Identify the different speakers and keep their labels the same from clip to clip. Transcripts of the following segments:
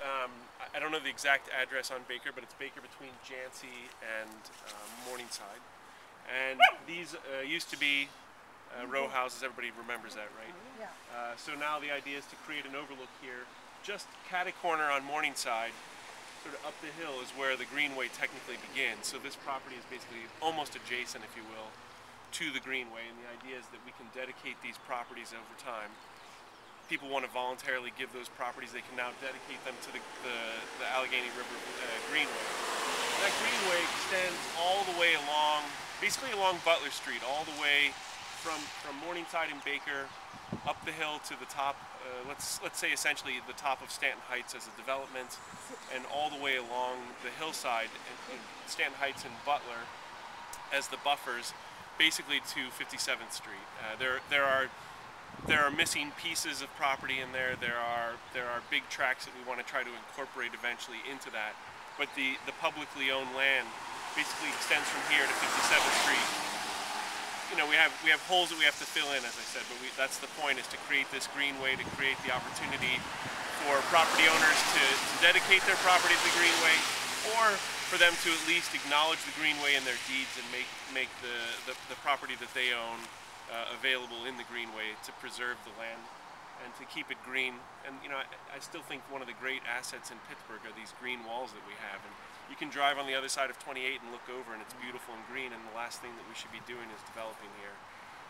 Speaker 1: I don't know the exact address on Baker, but it's Baker between Jancy and Morningside. And these used to be row houses. Everybody remembers that, right?
Speaker 2: Yeah.
Speaker 1: So now the idea is to create an overlook here. Just catty-corner on Morningside, sort of up the hill, is where the Greenway technically begins. So this property is basically almost adjacent, if you will, to the Greenway. And the idea is that we can dedicate these properties over time. People want to voluntarily give those properties, they can now dedicate them to the Allegheny River Greenway. And that Greenway extends all the way along, basically along Butler Street, all the way from Morningside and Baker up the hill to the top, let's say essentially the top of Stanton Heights as a development, and all the way along the hillside in Stanton Heights and Butler as the buffers, basically to 57th Street. There are missing pieces of property in there. There are big tracts that we want to try to incorporate eventually into that. But the publicly owned land basically extends from here to 57th Street. You know, we have holes that we have to fill in, as I said, but that's the point, is to create this Greenway, to create the opportunity for property owners to dedicate their property to the Greenway, or for them to at least acknowledge the Greenway in their deeds and make the property that they own available in the Greenway, to preserve the land and to keep it green. And you know, I still think one of the great assets in Pittsburgh are these green walls that we have. And you can drive on the other side of 28 and look over, and it's beautiful and green, and the last thing that we should be doing is developing here.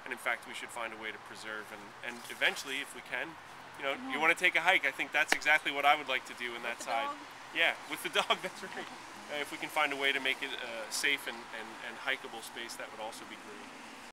Speaker 1: And in fact, we should find a way to preserve and eventually, if we can, you know, you want to take a hike, I think that's exactly what I would like to do in that side. Yeah, with the dog, that's right. If we can find a way to make it a safe and hikeable space, that would also be great.